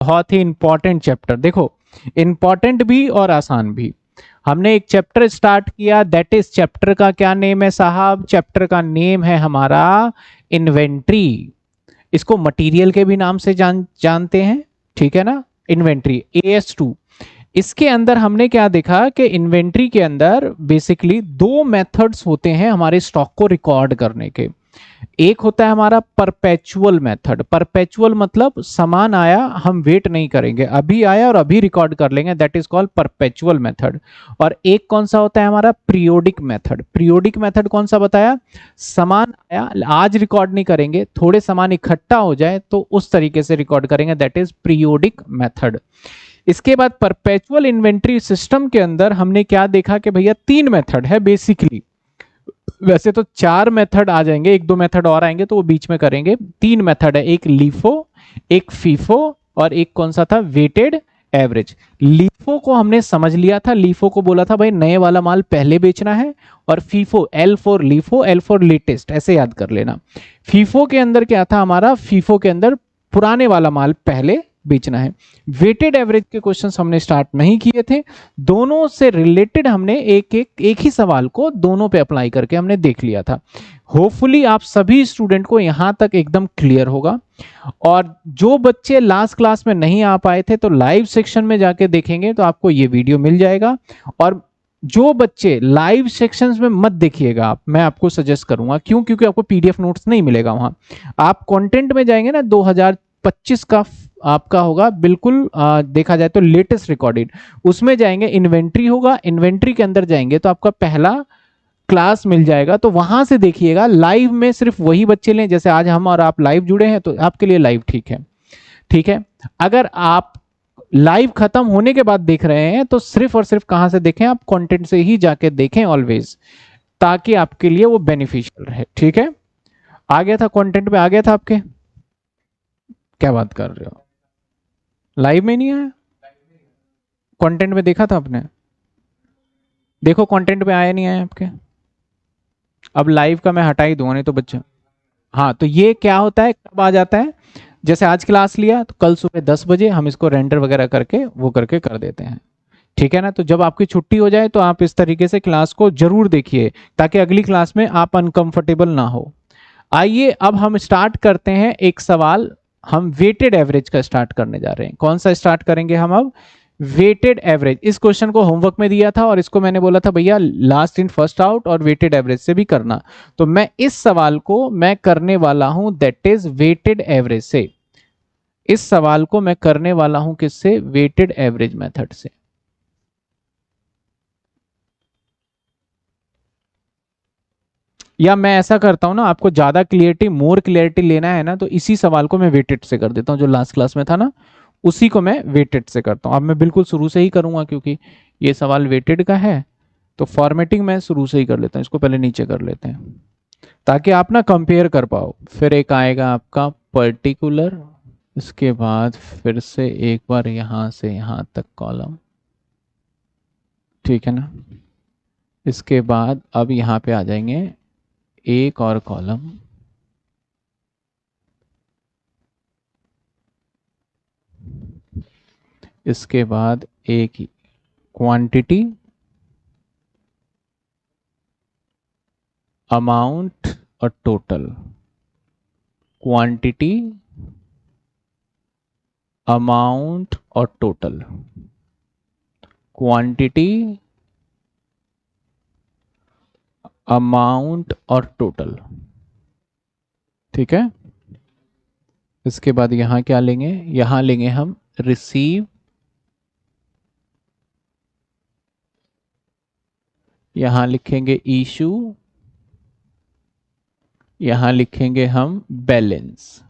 बहुत ही important chapter. देखो, important भी और आसान भी। हमने एक चैप्टर स्टार्ट किया, दैट इज चैप्टर का क्या नेम है साहब? चैप्टर का नेम है हमारा इन्वेंट्री। इसको मटेरियल के भी नाम से जानते हैं, ठीक है ना? Inventory, AS2। इसके अंदर हमने क्या देखा कि इन्वेंट्री के अंदर बेसिकली दो मेथड्स होते हैं हमारे स्टॉक को रिकॉर्ड करने के। एक होता है हमारा परपेचुअल मेथड। परपेचुअल मतलब सामान आया, हम वेट नहीं करेंगे, अभी आया और अभी रिकॉर्ड कर लेंगे, that is called perpetual method. और एक कौन सा होता है हमारा? Periodic method. पीरियोडिक मेथड कौन सा बताया? सामान आया, आज रिकॉर्ड नहीं करेंगे, थोड़े सामान इकट्ठा हो जाए तो उस तरीके से रिकॉर्ड करेंगे, दैट इज पीरियोडिक मेथड। इसके बाद परपेचुअल इन्वेंट्री सिस्टम के अंदर हमने क्या देखा कि भैया तीन मेथड है बेसिकली। वैसे तो चार मेथड आ जाएंगे, एक दो मेथड और आएंगे तो वो बीच में करेंगे। तीन मेथड है, एक लीफो, एक फीफो और एक कौन सा था? Weighted average. लीफो को हमने समझ लिया था, लीफो को बोला था भाई नए वाला माल पहले बेचना है। और FIFO, L for LIFO, L for latest, ऐसे याद कर लेना। फीफो के अंदर क्या था हमारा? फीफो के अंदर पुराने वाला माल पहले बेचना है। वेटेड एवरेज के क्वेश्चंस हमने स्टार्ट नहीं किए थे, दोनों से रिलेटेड हमने एक ही सवाल को दोनों पे अप्लाई करके हमने देख लिया था। होपफुली आप सभी स्टूडेंट को यहां तक एकदम क्लियर होगा। और जो बच्चे लास्ट क्लास में नहीं आ पाए थे तो लाइव सेक्शन में जाके देखेंगे तो आपको ये वीडियो मिल जाएगा। और जो बच्चे लाइव सेक्शंस में मत देखिएगा आप, मैं आपको सजेस्ट करूंगा, क्यों? क्योंकि आपको पीडीएफ नोट्स नहीं मिलेगा वहां। आप कंटेंट में जाएंगे ना, 2025 का आपका होगा बिल्कुल, देखा जाए तो लेटेस्ट रिकॉर्डेड, उसमें जाएंगे, इन्वेंट्री होगा, इन्वेंट्री के अंदर जाएंगे तो आपका पहला क्लास मिल जाएगा, तो वहां से देखिएगा। लाइव में सिर्फ वही बच्चे लें, जैसे आज हम और आप लाइव जुड़े हैं तो आपके लिए लाइव ठीक है, ठीक है। अगर आप लाइव खत्म होने के बाद देख रहे हैं तो सिर्फ और सिर्फ कहां से देखें? आप कंटेंट से ही जाके देखें ऑलवेज, ताकि आपके लिए वो बेनिफिशियल रहे, ठीक है। आ गया था कंटेंट पे? आ गया था आपके? क्या बात कर रहे हो, लाइव में नहीं आया? कंटेंट में देखा था आपने? देखो कंटेंट में आया नहीं आया आपके? अब लाइव का मैं हटा ही दूंगा, नहीं तो बच्चे। हाँ, तो ये क्या होता है, कब आ जाता है? जैसे आज क्लास लिया तो कल सुबह 10 बजे हम इसको रेंडर वगैरह करके वो करके कर देते हैं, ठीक है ना। तो जब आपकी छुट्टी हो जाए तो आप इस तरीके से क्लास को जरूर देखिए, ताकि अगली क्लास में आप अनकंफर्टेबल ना हो। आइए अब हम स्टार्ट करते हैं एक सवाल। हम वेटेड एवरेज का स्टार्ट करने जा रहे हैं। कौन सा स्टार्ट करेंगे हम अब? Weighted average. इस क्वेश्चन को होमवर्क में दिया था और इसको मैंने बोला था भैया लास्ट इन फर्स्ट आउट और वेटेड एवरेज से भी करना। तो मैं इस सवाल को मैं करने वाला हूं, दैट इज वेटेड एवरेज से। इस सवाल को मैं करने वाला हूं किससे? वेटेड एवरेज मेथड से। या मैं ऐसा करता हूं ना, आपको ज्यादा क्लियरिटी, मोर क्लियरिटी लेना है ना, तो इसी सवाल को मैं वेटेड से कर देता हूं, जो लास्ट क्लास में था ना, उसी को मैं वेटेड से करता हूं। अब मैं बिल्कुल शुरू से ही करूंगा क्योंकि ये सवाल वेटेड का है, तो फॉर्मेटिंग मैं शुरू से ही कर लेता हूं। इसको पहले नीचे कर लेते हैं ताकि आप ना कंपेयर कर पाओ। फिर एक आएगा आपका पर्टिकुलर, इसके बाद फिर से एक बार यहां से यहां तक कॉलम, ठीक है ना। इसके बाद अब यहां पे आ जाएंगे एक और कॉलम, इसके बाद एक क्वांटिटी, अमाउंट और टोटल। क्वांटिटी, अमाउंट और टोटल। क्वांटिटी, अमाउंट और टोटल, ठीक है। इसके बाद यहां क्या लेंगे? यहां लेंगे हम रिसीव, यहां लिखेंगे इशू, यहां लिखेंगे हम बैलेंस।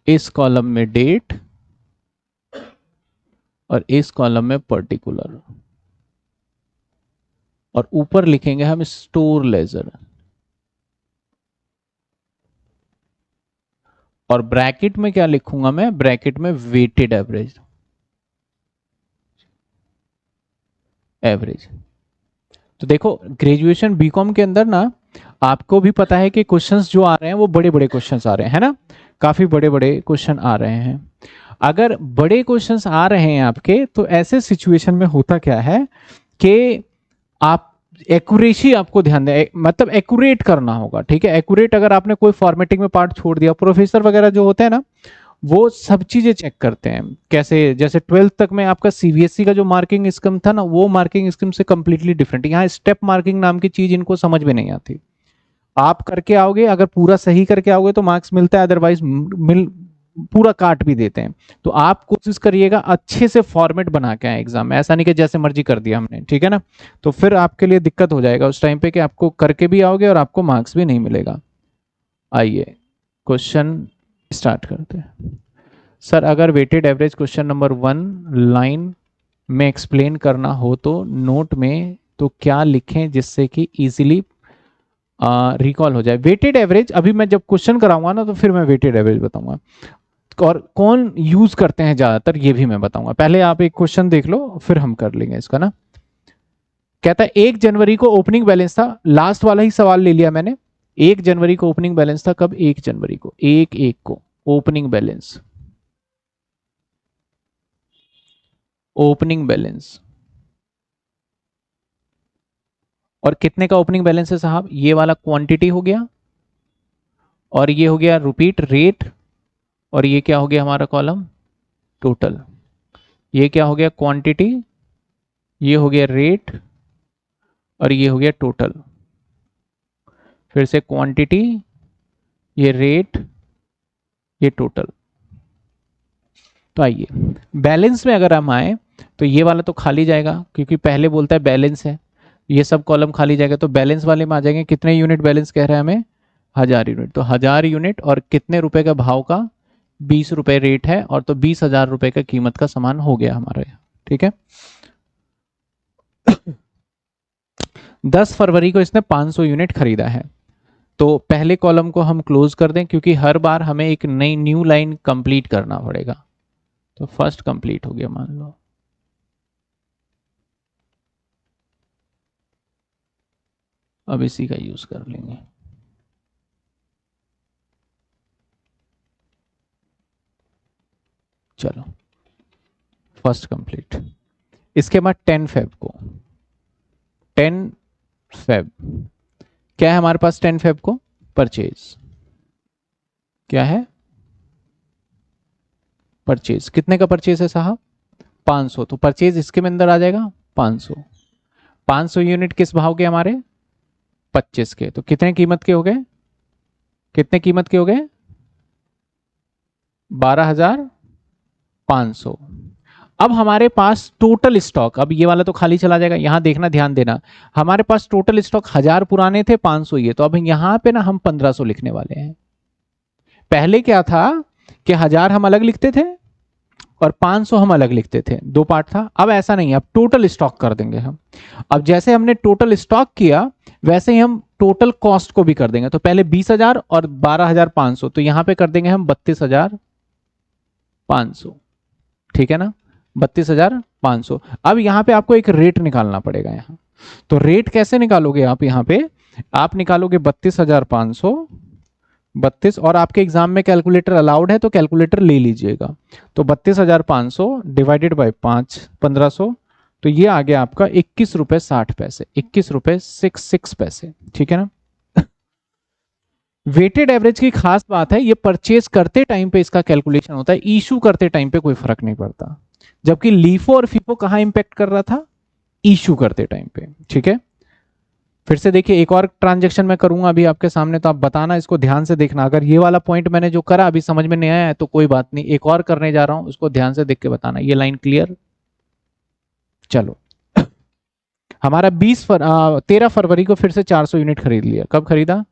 इस कॉलम में डेट और इस कॉलम में पर्टिकुलर, और ऊपर लिखेंगे हम स्टोर लेजर। और ब्रैकेट में क्या लिखूंगा मैं? ब्रैकेट में वेटेड एवरेज, एवरेज। तो देखो ग्रेजुएशन बीकॉम के अंदर ना, आपको भी पता है कि क्वेश्चंस जो आ रहे हैं वो बड़े बड़े क्वेश्चंस आ रहे हैं, है ना। काफी बड़े बड़े क्वेश्चन आ रहे हैं। अगर बड़े क्वेश्चंस आ रहे हैं आपके, तो ऐसे सिचुएशन में होता क्या है कि आप एक्यूरेसी आपको ध्यान दें, मतलब एक्यूरेट करना होगा, ठीक है। एक्यूरेट, अगर आपने कोई फॉर्मेटिंग में पार्ट छोड़ दिया, प्रोफेसर वगैरह जो होते हैं ना, वो सब चीजें चेक करते हैं। कैसे, जैसे 12th तक में आपका सीबीएसई का जो मार्किंग स्कीम था ना, वो मार्किंग स्कीम से कंप्लीटली डिफरेंट। यहाँ स्टेप मार्किंग नाम की चीज इनको समझ में नहीं आती। आप करके आओगे, अगर पूरा सही करके आओगे तो मार्क्स मिलता है, अदरवाइज मिल पूरा काट भी देते हैं। तो आप कोशिश करिएगा अच्छे से फॉर्मेट बना के आए एग्जाम में, ऐसा नहीं कि जैसे मर्जी कर दिया हमने, ठीक है ना। तो फिर आपके लिए दिक्कत हो जाएगा उस टाइम पे कि आपको करके भी आओगे और आपको मार्क्स भी नहीं मिलेगा। आइए क्वेश्चन स्टार्ट करते हैं। सर, अगर weighted average question number 1 line में एक्सप्लेन करना हो तो नोट में तो क्या लिखें जिससे कि इजीली रिकॉल हो जाए? वेटेड एवरेज अभी मैं जब क्वेश्चन कराऊंगा ना, तो फिर मैं वेटेड एवरेज बताऊंगा, और कौन यूज करते हैं ज्यादातर ये भी मैं बताऊंगा। पहले आप एक क्वेश्चन देख लो, फिर हम कर लेंगे इसका ना। कहता है 1 जनवरी को ओपनिंग बैलेंस था, लास्ट वाला ही सवाल ले लिया मैंने। 1 जनवरी को ओपनिंग बैलेंस था, कब? 1 जनवरी को, 1/1 को ओपनिंग बैलेंस, ओपनिंग बैलेंस। और कितने का ओपनिंग बैलेंस है साहब? ये वाला क्वांटिटी हो गया, और ये हो गया रिपीट रेट, और ये क्या हो गया हमारा कॉलम? टोटल। ये क्या हो गया? क्वांटिटी, ये हो गया रेट, और ये हो गया टोटल। फिर से क्वांटिटी, ये रेट, ये टोटल। तो आइए बैलेंस में अगर हम आए, तो ये वाला तो खाली जाएगा क्योंकि पहले बोलता है बैलेंस है, ये सब कॉलम खाली जाएगा। तो बैलेंस वाले में आ जाएंगे, कितने यूनिट बैलेंस कह रहा है हमें? 1000 यूनिट। तो 1000 यूनिट, और कितने रुपए का भाव का? 20 रुपए रेट है, और तो 20,000 रुपए का कीमत का सामान हो गया हमारे यहाँ, ठीक है। 10 फरवरी को इसने 500 यूनिट खरीदा है। तो पहले कॉलम को हम क्लोज कर दें, क्योंकि हर बार हमें एक नई न्यू लाइन कंप्लीट करना पड़ेगा। तो फर्स्ट कंप्लीट हो गया मान लो। अब इसी का यूज कर लेंगे। चलो फर्स्ट कंप्लीट। इसके बाद 10 फेब को, 10 फेब क्या है हमारे पास? 10 फेब को परचेज क्या है? परचेज कितने का परचेज है साहब? 500। तो परचेज इसके में अंदर आ जाएगा 500। 500 यूनिट किस भाव के हमारे? 25 के। तो कितने कीमत के हो गए? कितने कीमत के हो गए? 12,500। अब हमारे पास टोटल स्टॉक, अब ये वाला तो खाली चला जाएगा, यहां देखना, ध्यान देना। हमारे पास टोटल स्टॉक 1000 पुराने थे, 500 ये। तो अब यहां पे ना हम 1500 लिखने वाले हैं। पहले क्या था कि 1000 हम अलग लिखते थे और 500 हम अलग लिखते थे, दो पार्ट था। अब ऐसा नहीं है, अब टोटल स्टॉक कर देंगे हम। अब जैसे हमने टोटल स्टॉक किया, वैसे ही हम टोटल कॉस्ट को भी कर देंगे। तो पहले 20,000 और 12,500, तो यहां पे कर देंगे हम 32,500, ठीक है ना। 32,500। अब यहां पे आपको एक रेट निकालना पड़ेगा यहां। तो रेट कैसे निकालोगे आप? यहां पे आप निकालोगे 32,500, 32, और आपके एग्जाम में कैलकुलेटर अलाउड है तो कैलकुलेटर ले लीजिएगा। तो 32,500 डिवाइडेड बाई 5, 1500, तो ये आ गया आपका 21 रुपए 60 पैसे, 21 रुपए 66 पैसे, ठीक है ना। वेटेड एवरेज की खास बात है, ये परचेज करते टाइम पे इसका कैलकुलेशन होता है, इशू करते टाइम पे कोई फर्क नहीं पड़ता। जबकि लीफो और फीफो कहां इंपैक्ट कर रहा था? इशू करते टाइम पे, ठीक है। फिर से देखिए, एक और ट्रांजेक्शन मैं करूंगा अभी आपके सामने, तो आप बताना, इसको ध्यान से देखना। अगर ये वाला पॉइंट मैंने जो करा अभी समझ में नहीं आया है तो कोई बात नहीं, एक और करने जा रहा हूं, उसको ध्यान से देख के बताना। ये लाइन क्लियर? चलो हमारा 13 फरवरी को फिर से 400 यूनिट खरीद लिया। कब खरीदा?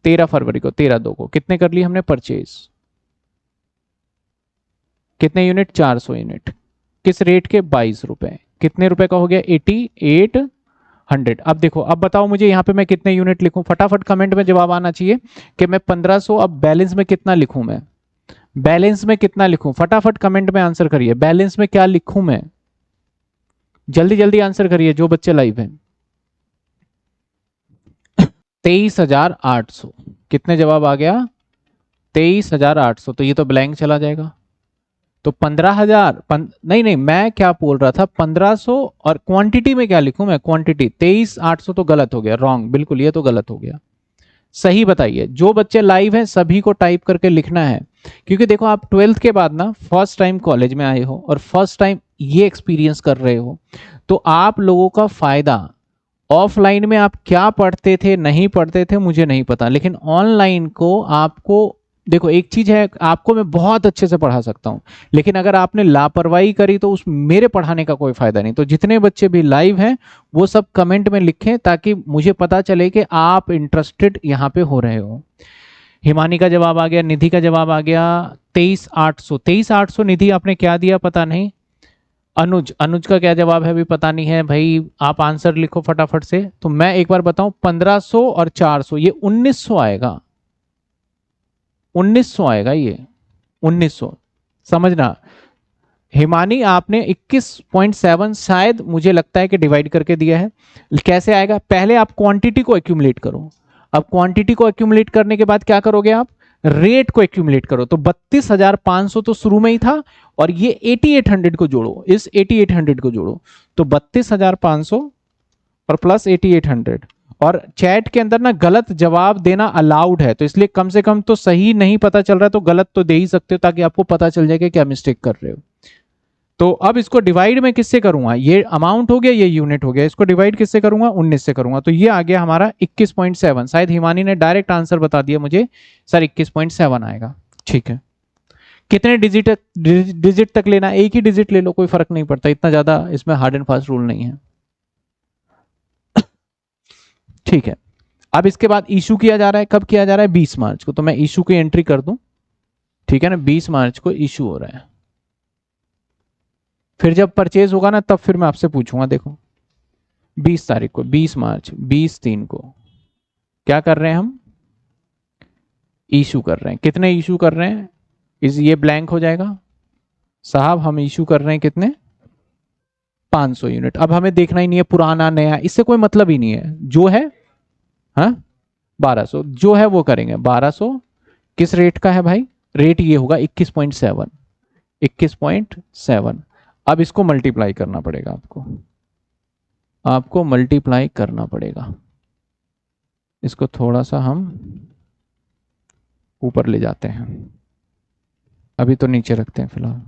13 फरवरी को, 13/2 को। कितने कर लिए हमने परचेज? कितने यूनिट? 400 यूनिट। किस रेट के? 22 रुपए। कितने रुपए का हो गया? 8800। अब देखो, अब बताओ मुझे यहाँ पे मैं कितने यूनिट लिखूं? फटाफट कमेंट में जवाब आना चाहिए कि मैं 1500। अब बैलेंस में कितना लिखूं मैं? बैलेंस में कितना लिखूं? फटाफट कमेंट में आंसर करिए, बैलेंस में क्या लिखूं मैं? जल्दी जल्दी आंसर करिए जो बच्चे लाइव हैं। 23,800। कितने जवाब आ गया? 23,800, तो ये तो ब्लैंक चला जाएगा। तो 15,000 नहीं नहीं, मैं क्या बोल रहा था 1500, और क्वांटिटी में क्या लिखूं मैं, क्वांटिटी 23,800 तो गलत हो गया, रॉन्ग बिल्कुल, ये तो गलत हो गया। सही बताइए, जो बच्चे लाइव हैं सभी को टाइप करके लिखना है, क्योंकि देखो आप 12th के बाद ना फर्स्ट टाइम कॉलेज में आए हो और फर्स्ट टाइम ये एक्सपीरियंस कर रहे हो, तो आप लोगों का फायदा, ऑफलाइन में आप क्या पढ़ते थे नहीं पढ़ते थे मुझे नहीं पता, लेकिन ऑनलाइन को आपको, देखो एक चीज है, आपको मैं बहुत अच्छे से पढ़ा सकता हूं, लेकिन अगर आपने लापरवाही करी तो उस मेरे पढ़ाने का कोई फायदा नहीं। तो जितने बच्चे भी लाइव हैं वो सब कमेंट में लिखें ताकि मुझे पता चले कि आप इंटरेस्टेड यहाँ पे हो रहे हो। हिमानी का जवाब आ गया, निधि का जवाब आ गया 23,800। 23,800 निधि आपने क्या दिया पता नहीं। अनुज, अनुज का क्या जवाब है अभी पता नहीं है भाई, आप आंसर लिखो फटाफट से। तो मैं एक बार बताऊं, 1500 और 400 ये 1900 आएगा, 1900 आएगा ये, 1900 समझना। हिमानी आपने 21.7 शायद मुझे लगता है कि डिवाइड करके दिया है। कैसे आएगा, पहले आप क्वांटिटी को एक्यूमुलेट करो। अब क्वांटिटी को एक्यूमुलेट करने के बाद क्या करोगे आप, रेट को एक्यूमुलेट करो। तो 32,500 तो शुरू में ही था, और ये 8800 को जोड़ो, इस 8800 को जोड़ो, तो 32,500 और प्लस 8800। और चैट के अंदर ना गलत जवाब देना अलाउड है, तो इसलिए कम से कम तो सही नहीं पता चल रहा है तो गलत तो दे ही सकते हो, ताकि आपको पता चल जाए कि क्या मिस्टेक कर रहे हो। तो अब इसको डिवाइड में किससे करूंगा, ये अमाउंट हो गया, ये यूनिट हो गया, इसको डिवाइड किससे करूंगा, 19 से करूंगा। तो ये आ गया हमारा 21.7। शायद हिमानी ने डायरेक्ट आंसर बता दिया मुझे, सर 21.7 आएगा। ठीक है, कितने डिजिट तक लेना, एक ही डिजिट ले लो, कोई फर्क नहीं पड़ता, इतना ज्यादा इसमें हार्ड एंड फास्ट रूल नहीं है। ठीक है, अब इसके बाद इशू किया जा रहा है, कब किया जा रहा है, 20 मार्च को। तो मैं इशू की एंट्री कर दूं, ठीक है ना, 20 मार्च को इशू हो रहा है। फिर जब परचेज होगा ना तब फिर मैं आपसे पूछूंगा। देखो 20 तारीख को, 20 मार्च, 20/3 को क्या कर रहे हैं हम, इशू कर रहे हैं। कितने इशू कर रहे हैं, इस ये ब्लैंक हो जाएगा साहब, हम इशू कर रहे हैं कितने, 500 यूनिट। अब हमें देखना ही नहीं है पुराना नया, इससे कोई मतलब ही नहीं है, जो है हाँ 1200 जो है वो करेंगे। 1200 किस रेट का है भाई, रेट ये होगा 21.7, 21.7। अब इसको मल्टीप्लाई करना पड़ेगा आपको, आपको मल्टीप्लाई करना पड़ेगा। इसको थोड़ा सा हम ऊपर ले जाते हैं, अभी तो नीचे रखते हैं फिलहाल।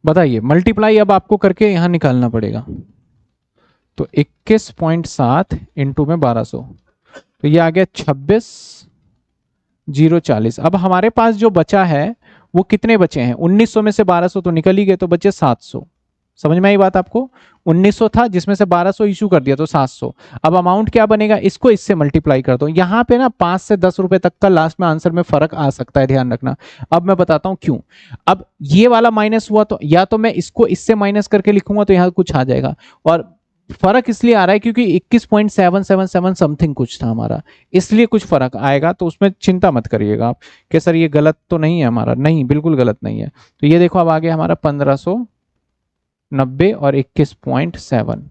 बताइए मल्टीप्लाई अब आपको करके यहां निकालना पड़ेगा। तो 21.7 इंटू में 1200, तो ये आ गया 26,040। अब हमारे पास जो बचा है वो कितने बचे हैं, 1900 में से 1200 तो निकल ही गए, तो बचे 700। समझ में आई बात आपको, 1900 था जिसमें से 1200 इशू कर दिया तो 700। अब अमाउंट क्या बनेगा, इसको इससे मल्टीप्लाई कर दो। यहां पे ना 5 से 10 रुपए तक का लास्ट में आंसर में फर्क आ सकता है, ध्यान रखना। अब मैं बताता हूं क्यों। अब ये वाला माइनस हुआ तो या तो मैं इसको इससे माइनस करके लिखूंगा तो यहां कुछ आ जाएगा, और फर्क इसलिए आ रहा है क्योंकि 21.777 समथिंग कुछ था हमारा, इसलिए कुछ फर्क आएगा। तो उसमें चिंता मत करिएगा आप कि सर ये गलत तो नहीं है हमारा, नहीं बिल्कुल गलत नहीं है। तो ये देखो अब आ गया हमारा 1590 और 21.7।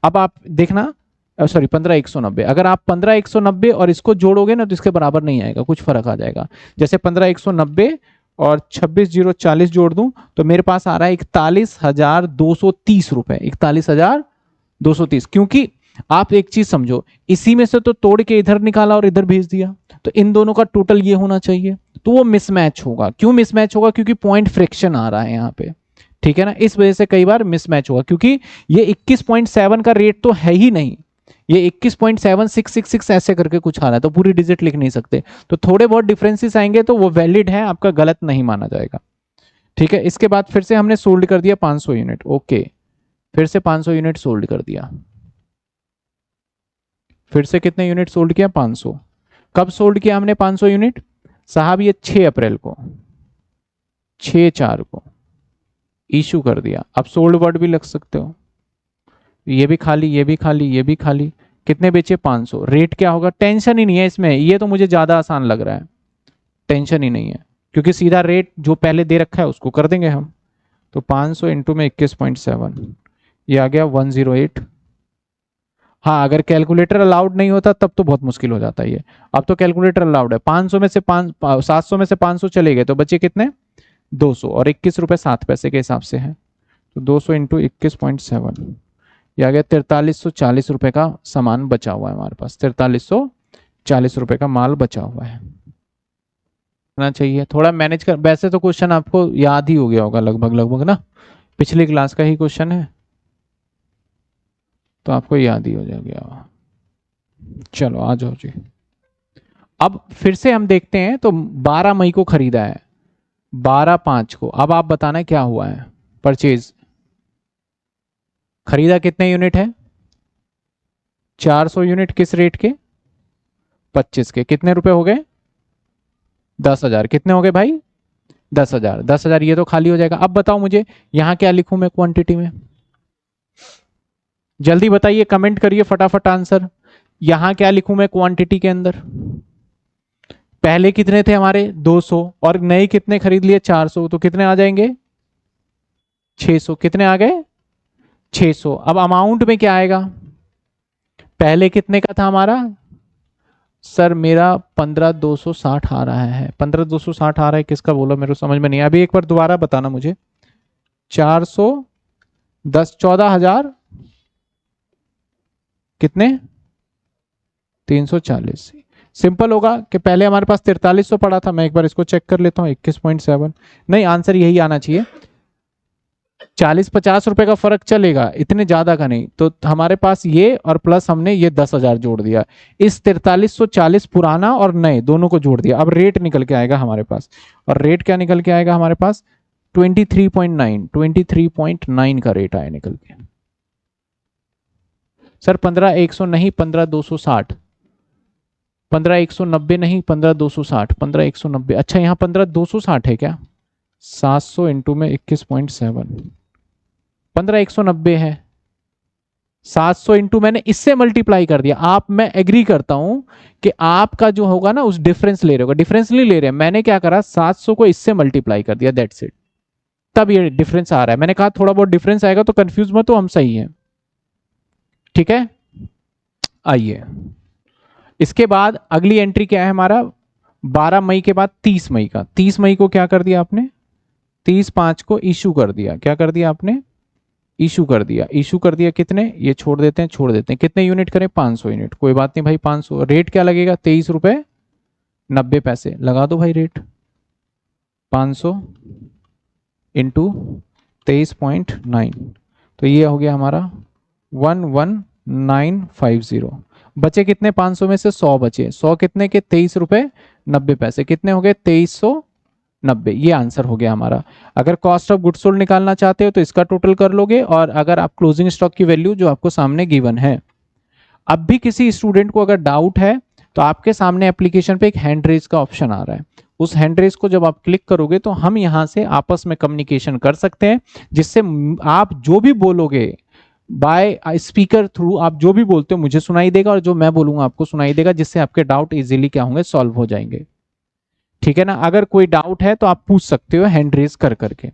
अब आप देखना, सॉरी 15,190, अगर आप 15,190 और इसको जोड़ोगे ना तो इसके बराबर नहीं आएगा, कुछ फर्क आ जाएगा। जैसे 15,190 और 26,040 जोड़ दूं तो मेरे पास आ रहा है 41,230 रुपए, 41,230। क्योंकि आप एक चीज समझो, इसी में से तो तोड़ के इधर निकाला और इधर भेज दिया, तो इन दोनों का टोटल ये होना चाहिए, तो वो मिसमैच होगा। क्यों मिसमैच होगा, क्योंकि पॉइंट फ्रैक्शन आ रहा है यहाँ पे, ठीक है ना, इस वजह से कई बार मिसमैच होगा। क्योंकि ये 21.7 का रेट तो है ही नहीं, ये 21.7666 ऐसे करके कुछ आ रहा है, तो पूरी डिजिट लिख नहीं सकते। तो थोड़े बहुत डिफरेंसेस आएंगे तो वो वैलिड है, आपका गलत नहीं माना जाएगा। ठीक है, इसके बाद फिर से हमने सोल्ड कर दिया 500 यूनिट। ओके, फिर से 500 यूनिट सोल्ड कर दिया। फिर से कितने यूनिट सोल्ड किया, 500। कब सोल्ड किया हमने 500 यूनिट साहब, ये 6 अप्रैल को, 6/4 को इशू कर दिया। अब सोल्ड वर्ड भी लग सकते हो, ये भी खाली, ये भी खाली, ये भी खाली। कितने बेचे, 500। रेट क्या होगा, टेंशन ही नहीं है इसमें, ये तो मुझे ज्यादा आसान लग रहा है, टेंशन ही नहीं है, क्योंकि सीधा रेट जो पहले दे रखा है उसको कर देंगे हम। तो 500 इंटू में 21.7, ये आ गया 108। हाँ, अगर कैलकुलेटर अलाउड नहीं होता तब तो बहुत मुश्किल हो जाता है ये। अब तो कैलकुलेटर अलाउड है। 500 में से 700 में से 500 चले गए तो बचे कितने? 200, और 21 रुपए 7 पैसे के हिसाब से है, तो 200 इंटू 21.7, ये आ गया 4340 रुपए का सामान बचा हुआ है हमारे पास। 4340 रुपए का माल बचा हुआ है ना। चाहिए थोड़ा मैनेज कर। वैसे तो क्वेश्चन आपको याद ही हो गया होगा लगभग लगभग ना, पिछली क्लास का ही क्वेश्चन है, तो आपको याद ही हो जाएगा। चलो आ जाओ जी। अब फिर से हम देखते हैं, तो 12 मई को खरीदा है, 12/5 को। अब आप बताना क्या हुआ है परचेज। खरीदा कितने यूनिट है? 400 यूनिट। किस रेट के? 25 के। कितने रुपए हो गए? 10,000। कितने हो गए भाई? 10,000। 10,000 ये तो खाली हो जाएगा। अब बताओ मुझे यहां क्या लिखूं मैं क्वांटिटी में? जल्दी बताइए, कमेंट करिए फटाफट आंसर। यहां क्या लिखूं मैं क्वांटिटी के अंदर? पहले कितने थे हमारे? 200, और नए कितने खरीद लिए? 400, तो कितने आ जाएंगे? 600। कितने आ गए? 600। अब अमाउंट में क्या आएगा? पहले कितने का था हमारा? सर मेरा 15,260 आ रहा है। 15,260 आ रहा है, किसका बोला मेरे को समझ में नहीं आया। अभी एक बार दोबारा बताना मुझे। 410, 14,000 कितने? 340। सिंपल होगा कि पहले हमारे पास 4300 पड़ा था। मैं एक बार इसको चेक कर लेता हूँ। 21.7 नहीं, आंसर यही आना चाहिए। 40-50 रुपए का फर्क चलेगा, इतने ज्यादा का नहीं। तो हमारे पास ये और प्लस हमने ये 10,000 जोड़ दिया। इस 4340 पुराना और नए दोनों को जोड़ दिया। अब रेट निकल के आएगा हमारे पास, और रेट क्या निकल के आएगा हमारे पास? 23.9 का रेट आया निकल के। सर 15,100 नहीं, 15,260। 15,190 नहीं, 15,260। 15,190। अच्छा यहाँ 15,260 है क्या? 700 इंटू में 21.7, 15,190 है। 700 इंटू मैंने इससे मल्टीप्लाई कर दिया। आप, मैं एग्री करता हूं कि आपका जो होगा ना उस डिफरेंस ले रहे होगा। डिफरेंस नहीं ले रहे, मैंने क्या करा, 700 को इससे मल्टीप्लाई कर दिया, दैट्स इट। तब ये डिफरेंस आ रहा है। मैंने कहा थोड़ा बहुत डिफरेंस आएगा तो कंफ्यूज मत हो, हम सही है। ठीक है, आइए इसके बाद अगली एंट्री क्या है हमारा? 12 मई के बाद 30 मई का। 30 मई को क्या कर दिया आपने? 30/5 को इशू कर दिया। क्या कर दिया आपने? इशू कर दिया। इशू कर दिया कितने? ये छोड़ देते हैं, छोड़ देते हैं। कितने यूनिट करें? 500 यूनिट। कोई बात नहीं भाई, 500। रेट क्या लगेगा? 23 रुपए 90 पैसे। लगा दो भाई रेट। 500 इंटू 23.9, तो ये हो गया हमारा 11,950। बचे कितने? 500 में से 100 बचे। 100 कितने के? 23 रुपए 90 पैसे। कितने हो गए? 2390। ये आंसर हो गया हमारा। अगर कॉस्ट ऑफ गुड्स सोल्ड निकालना चाहते हो तो इसका टोटल कर लोगे, और अगर आप क्लोजिंग स्टॉक की वैल्यू जो आपको सामने गिवन है। अब भी किसी स्टूडेंट को अगर डाउट है तो आपके सामने एप्लीकेशन पे एक हैंड रेज का ऑप्शन आ रहा है। उस हैंड रेज को जब आप क्लिक करोगे तो हम यहां से आपस में कम्युनिकेशन कर सकते हैं, जिससे आप जो भी बोलोगे बाय स्पीकर थ्रू, आप जो भी बोलते हो मुझे सुनाई देगा, और जो मैं बोलूंगा आपको सुनाई देगा, जिससे आपके डाउट इजीली क्या होंगे? सॉल्व हो जाएंगे। ठीक है ना। अगर कोई डाउट है तो आप पूछ सकते हो हैंड रेज कर करके।